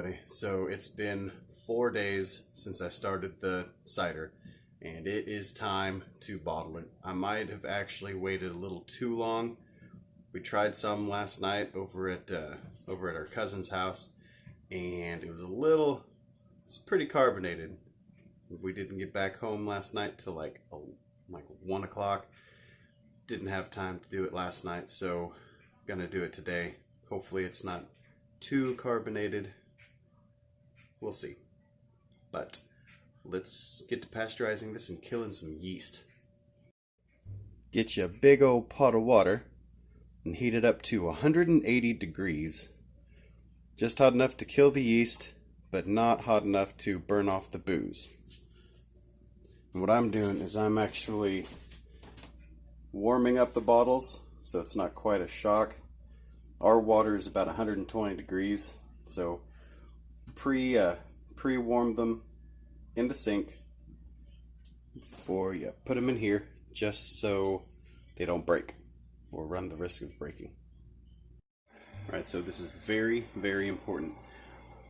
everybody. So it's been 4 days since I started the cider, and it is time to bottle it. I might have actually waited a little too long. We tried some last night over at our cousin's house, and it was it's pretty carbonated. We didn't get back home last night till like 1 o'clock. Didn't have time to do it last night, so I'm gonna do it today. Hopefully it's not too carbonated. We'll see. But let's get to pasteurizing this and killing some yeast. Get you a big old pot of water and heat it up to 180 degrees. Just hot enough to kill the yeast, but not hot enough to burn off the booze. And what I'm doing is I'm actually warming up the bottles so it's not quite a shock. Our water is about 120 degrees, so pre-warm them in the sink before you put them in here, just so they don't break or run the risk of breaking. Alright, so this is very, very important.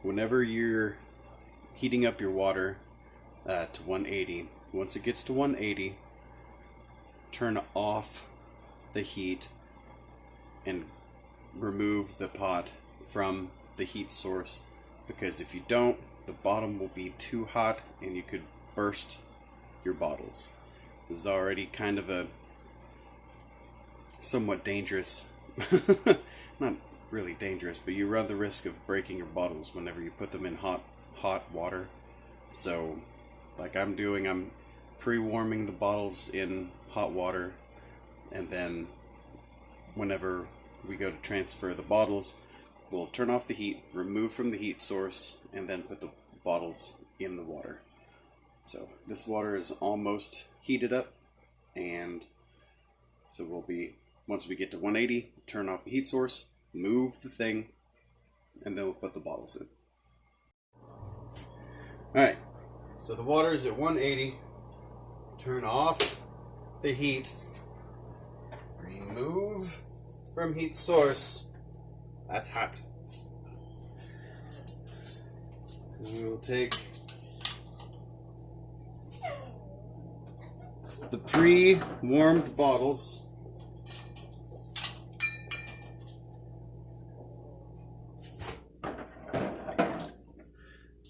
Whenever you're heating up your water to 180, once it gets to 180, turn off the heat and remove the pot from the heat source, because if you don't, the bottom will be too hot and you could burst your bottles. This is already kind of a somewhat dangerous, not really dangerous, but you run the risk of breaking your bottles whenever you put them in hot water. So like I'm doing, I'm pre-warming the bottles in hot water, and then whenever we go to transfer the bottles, we'll turn off the heat, remove from the heat source, and then put the bottles in the water. So this water is almost heated up, and so we'll be, once we get to 180, turn off the heat source, move the thing, and then we'll put the bottles in. Alright, so the water is at 180, turn off the heat, remove from heat source. That's hot. We'll take the pre-warmed bottles,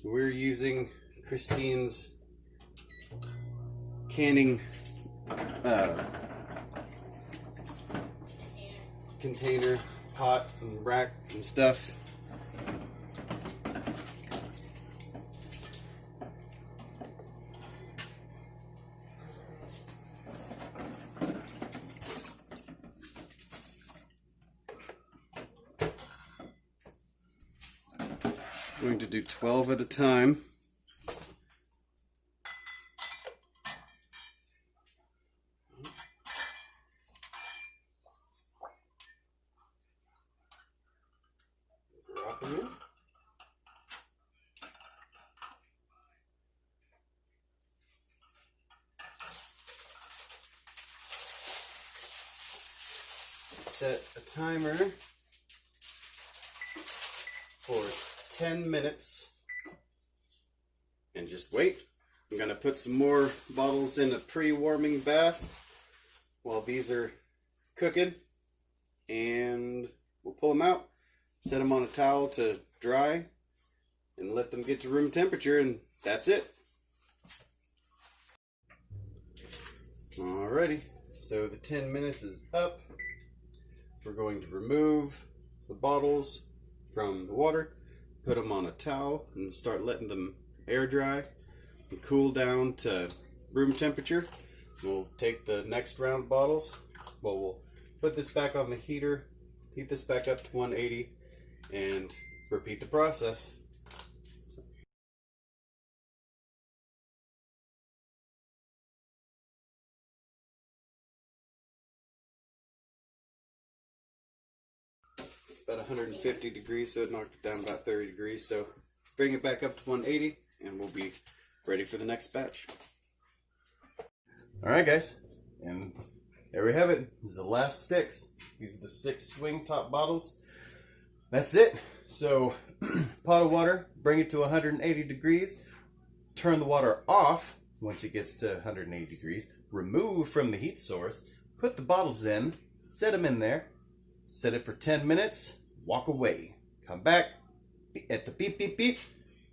we're using Christine's canning container, pot and rack and stuff. I'm going to do 12 at a time. Drop them in. Set a timer for 10 minutes and just wait. I'm going to put some more bottles in a pre-warming bath while these are cooking, and we'll pull them out, set them on a towel to dry, and let them get to room temperature, and that's it. Alrighty, so the 10 minutes is up. We're going to remove the bottles from the water, put them on a towel, and start letting them air dry and cool down to room temperature. We'll take the next round of bottles. Well, we'll put this back on the heater, heat this back up to 180, and repeat the process. It's about 150 degrees, so it knocked it down about 30 degrees. So bring it back up to 180, and we'll be ready for the next batch. All right, guys, and there we have it. This is the last 6. These are the 6 swing top bottles. That's it. So pot of water, bring it to 180 degrees, turn the water off once it gets to 180 degrees, remove from the heat source, put the bottles in, set them in there, set it for 10 minutes, walk away. Come back at the beep, beep, beep,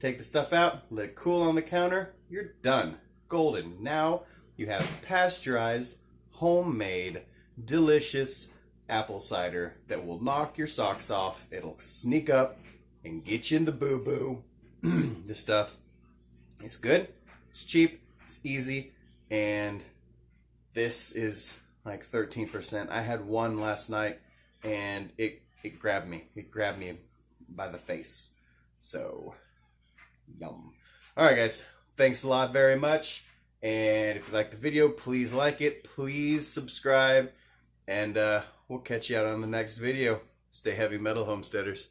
take the stuff out, let it cool on the counter, you're done. Golden. Now you have pasteurized, homemade, delicious apple cider that will knock your socks off. It'll sneak up and get you in the boo-boo. This stuff, it's good, it's cheap, it's easy, and this is like 13%. I had one last night and it grabbed me. It grabbed me by the face. So, yum. Alright guys, thanks a lot very much. And if you like the video, please like it, please subscribe, and we'll catch you out on the next video. Stay heavy metal, homesteaders.